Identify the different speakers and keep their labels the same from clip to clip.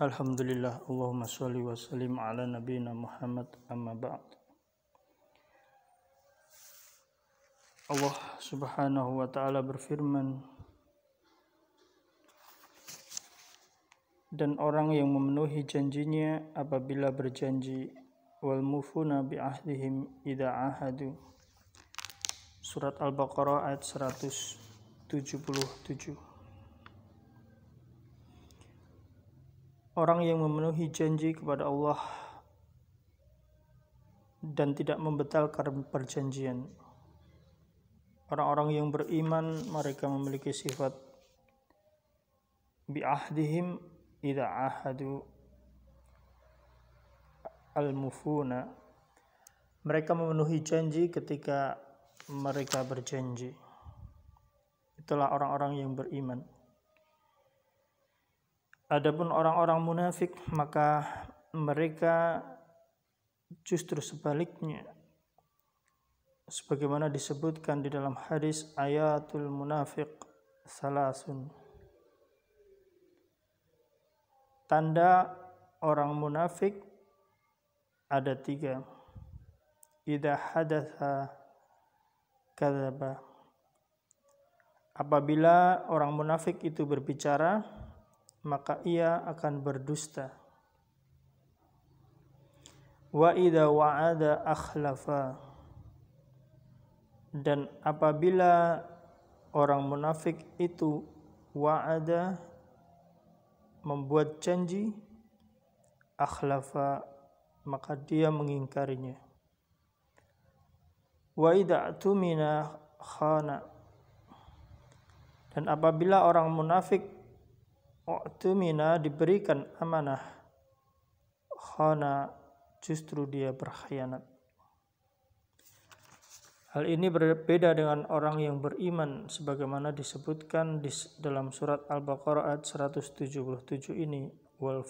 Speaker 1: Alhamdulillah, Allahumma sholli wa sallim ala nabiyina Muhammad, amma ba'd. Allah subhanahu wa ta'ala berfirman, dan orang yang memenuhi janjinya apabila berjanji, wal mufuna bi ahdihim idza ahadu. Surat Al-Baqarah ayat 177. Orang yang memenuhi janji kepada Allah dan tidak membatalkan perjanjian. Orang-orang yang beriman mereka memiliki sifat bi'ahdihim idza ahadu al-mufuna. Mereka memenuhi janji ketika mereka berjanji. Itulah orang-orang yang beriman. Adapun orang-orang munafik, maka mereka justru sebaliknya. Sebagaimana disebutkan di dalam hadis, ayatul munafiq salasun. Tanda orang munafik ada 3. Idza hadatsa kadzaba. Apabila orang munafik itu berbicara, maka ia akan berdusta. Wa idza wa'ada akhlafa. Dan apabila orang munafik itu wa'ada, membuat janji, akhlafa, maka dia mengingkarinya. Wa idza tumina khana. Dan apabila orang munafik tumina diberikan amanah, khana, justru dia berkhianat. Hal ini berbeda dengan orang yang beriman sebagaimana disebutkan di dalam surat Al-Baqarah ayat 177 ini, wal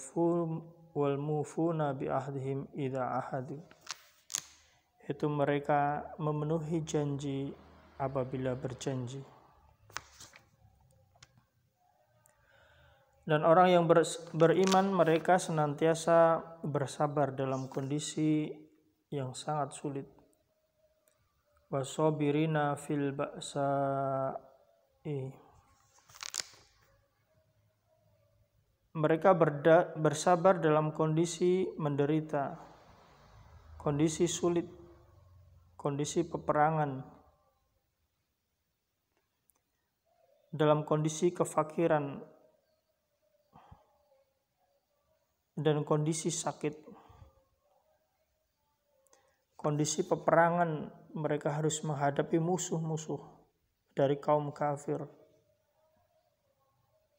Speaker 1: mufuna bi ahdihim idza ahadu. Itu mereka memenuhi janji apabila berjanji. Dan orang yang beriman mereka senantiasa bersabar dalam kondisi yang sangat sulit. Wasabirina fil ba'sa'i. Mereka bersabar dalam kondisi menderita, kondisi sulit, kondisi peperangan, dalam kondisi kefakiran, dan kondisi sakit, kondisi peperangan. Mereka harus menghadapi musuh-musuh dari kaum kafir.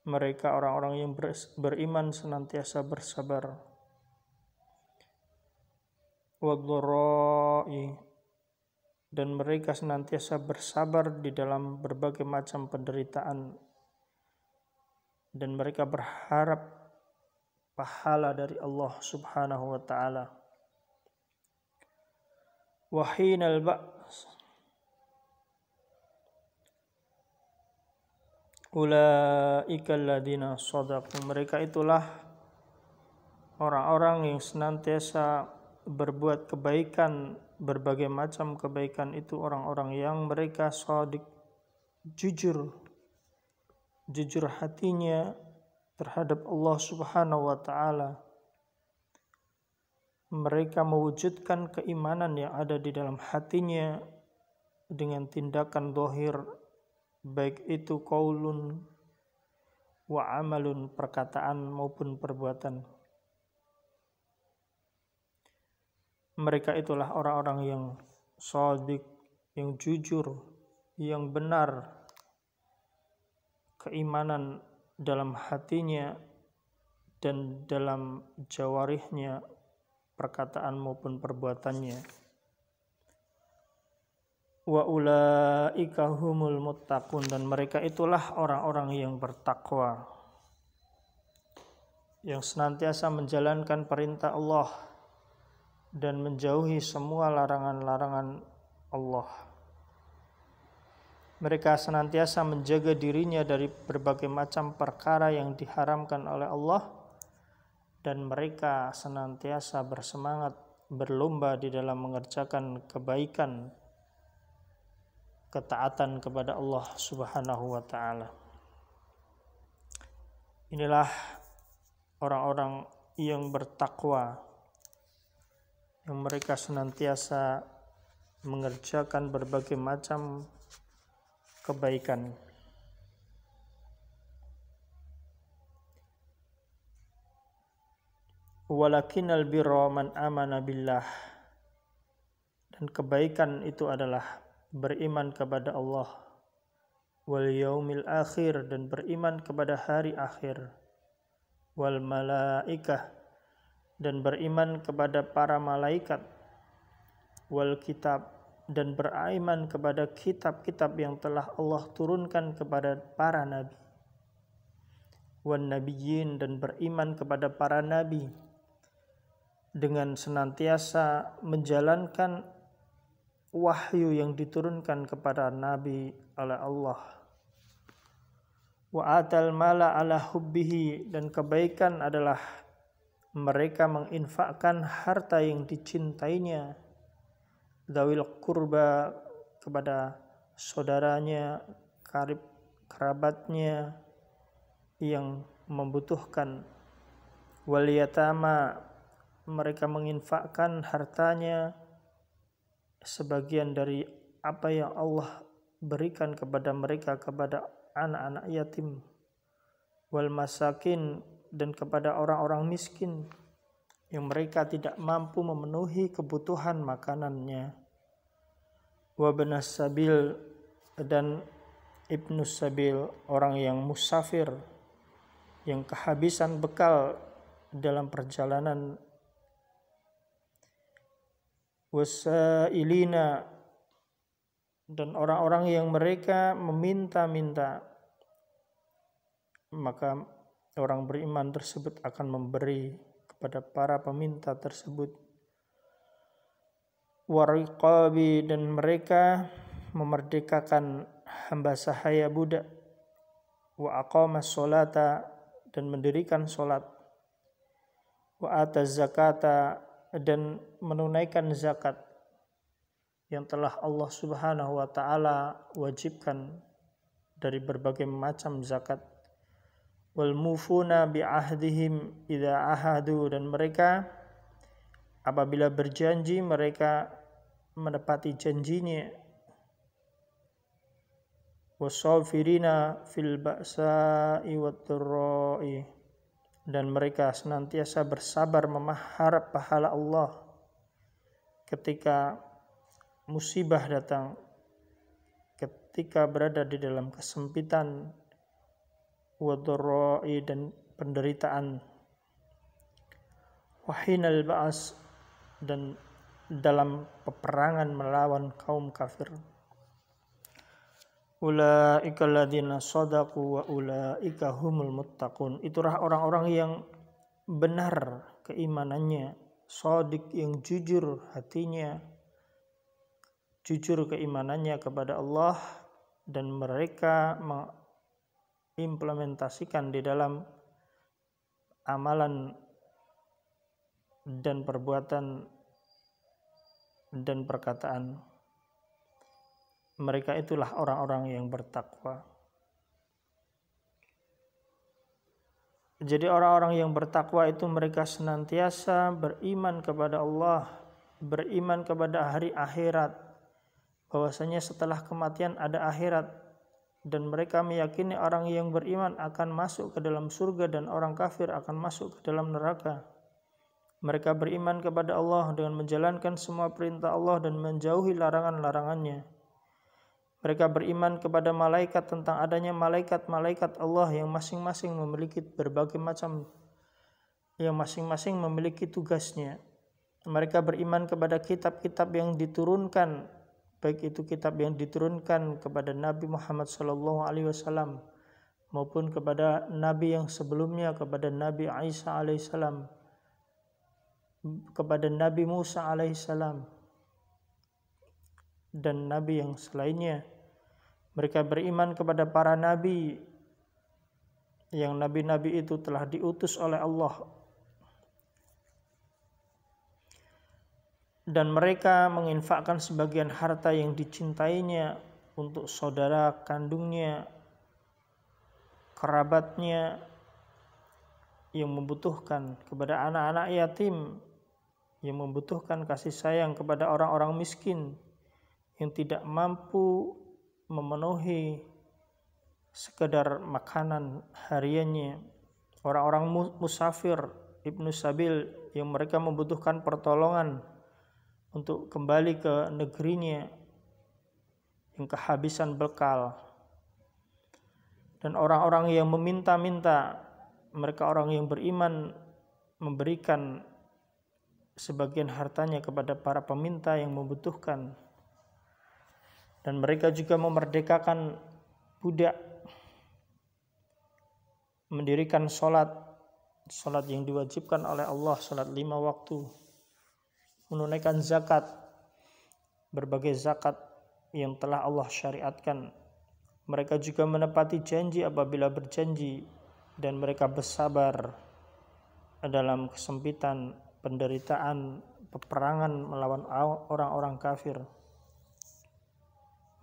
Speaker 1: Mereka orang-orang yang beriman senantiasa bersabar. Wadh-dharra'i. Dan mereka senantiasa bersabar di dalam berbagai macam penderitaan. Dan mereka berharap pahala dari Allah subhanahu wa ta'ala. Wahinal ba's. Ulaika alladhina shadaqu. Mereka itulah orang-orang yang senantiasa berbuat kebaikan, berbagai macam kebaikan. Itu orang-orang yang mereka shadiq, jujur hatinya terhadap Allah subhanahu wa ta'ala. Mereka mewujudkan keimanan yang ada di dalam hatinya dengan tindakan zahir, baik itu qaulun wa amalun, perkataan maupun perbuatan. Mereka itulah orang-orang yang shadiq, yang jujur, yang benar keimanan dalam hatinya dan dalam jawarihnya, perkataan maupun perbuatannya. Wa ulaika humul muttaqun. Dan mereka itulah orang-orang yang bertakwa, yang senantiasa menjalankan perintah Allah dan menjauhi semua larangan-larangan Allah. Mereka senantiasa menjaga dirinya dari berbagai macam perkara yang diharamkan oleh Allah dan mereka senantiasa bersemangat berlomba di dalam mengerjakan kebaikan, ketaatan kepada Allah Subhanahu wa taala. Inilah orang-orang yang bertakwa, yang mereka senantiasa mengerjakan berbagai macam kebaikan. Walakinnal birra man amana billah, dan kebaikan itu adalah beriman kepada Allah, wal yaumil akhir, dan beriman kepada hari akhir, wal malaikah, dan beriman kepada para malaikat, wal kitab, dan beriman kepada kitab-kitab yang telah Allah turunkan kepada para nabi, wan nabiyyin, dan beriman kepada para nabi dengan senantiasa menjalankan wahyu yang diturunkan kepada nabi oleh Allah. Wa atal mala ala hubbihi, dan kebaikan adalah mereka menginfakkan harta yang dicintainya, dzawil qurba, kepada saudaranya, kerabatnya yang membutuhkan, wal yatama, mereka menginfakkan hartanya sebagian dari apa yang Allah berikan kepada mereka kepada anak-anak yatim, wal masakin, dan kepada orang-orang miskin yang mereka tidak mampu memenuhi kebutuhan makanannya, wa ibnas sabil, dan ibnus sabil, orang yang musafir yang kehabisan bekal dalam perjalanan, wasailina, dan orang-orang yang mereka meminta-minta, maka orang beriman tersebut akan memberi kepada para peminta tersebut, wariqabi, dan mereka memerdekakan hamba sahaya budak, wa aqamas sholata, dan mendirikan salat, wa ataz zakata, dan menunaikan zakat yang telah Allah Subhanahu wa taala wajibkan dari berbagai macam zakat, wal mufuna bi ahdihim idza ahadu, dan mereka apabila berjanji mereka menepati janjinya, wasafirina fil ba'sa'i wat dharra'i, dan mereka senantiasa bersabar mengharap pahala Allah ketika musibah datang, ketika berada di dalam kesempitan, wadharra'i, dan penderitaan, wahinal ba'as, dan dalam peperangan melawan kaum kafir. Ulaika alladzina shadaqu wa ulaika humul muttaqun. Itulah orang-orang yang benar keimanannya, shadiq, yang jujur hatinya, jujur keimanannya kepada Allah, dan mereka mengimplementasikan di dalam amalan dan perbuatan dan perkataan. Mereka itulah orang-orang yang bertakwa. Jadi orang-orang yang bertakwa itu mereka senantiasa beriman kepada Allah, beriman kepada hari akhirat, bahwasanya setelah kematian ada akhirat, dan mereka meyakini orang yang beriman akan masuk ke dalam surga dan orang kafir akan masuk ke dalam neraka. Mereka beriman kepada Allah dengan menjalankan semua perintah Allah dan menjauhi larangan-larangannya. Mereka beriman kepada malaikat, tentang adanya malaikat-malaikat Allah yang masing-masing memiliki berbagai macam, yang masing-masing memiliki tugasnya. Mereka beriman kepada kitab-kitab yang diturunkan, baik itu kitab yang diturunkan kepada Nabi Muhammad SAW maupun kepada Nabi yang sebelumnya, kepada Nabi Isa alaihissalam, kepada Nabi Musa alaihissalam, dan Nabi yang selainnya. Mereka beriman kepada para Nabi, yang Nabi-Nabi itu telah diutus oleh Allah dan mereka menginfakkan sebagian harta yang dicintainya untuk saudara kandungnya, kerabatnya yang membutuhkan, kepada anak-anak yatim yang membutuhkan kasih sayang, kepada orang-orang miskin yang tidak mampu memenuhi sekedar makanan hariannya, orang-orang musafir, ibnu sabil yang mereka membutuhkan pertolongan untuk kembali ke negerinya yang kehabisan bekal, dan orang-orang yang meminta-minta, mereka orang yang beriman memberikan sebagian hartanya kepada para peminta yang membutuhkan, dan mereka juga memerdekakan budak, mendirikan sholat yang diwajibkan oleh Allah, sholat 5 waktu, menunaikan zakat, berbagai zakat yang telah Allah syariatkan. Mereka juga menepati janji apabila berjanji, dan mereka bersabar dalam kesempitan, penderitaan, peperangan melawan orang-orang kafir.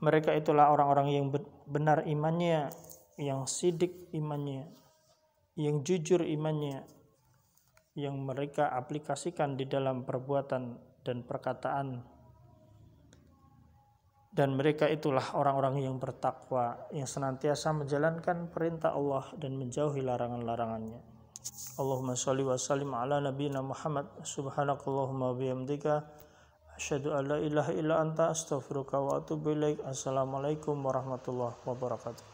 Speaker 1: Mereka itulah orang-orang yang benar imannya, yang sidik imannya, yang jujur imannya, yang mereka aplikasikan di dalam perbuatan dan perkataan. Dan mereka itulah orang-orang yang bertakwa, yang senantiasa menjalankan perintah Allah dan menjauhi larangan-larangannya. Allahumma sholli wa sallim ala nabiyyina Muhammad. Subhanakallahumma wa bihamdika asyhadu an la ilaha illa anta astaghfiruka wa atubu ilaik. Assalamualaikum warahmatullahi wabarakatuh.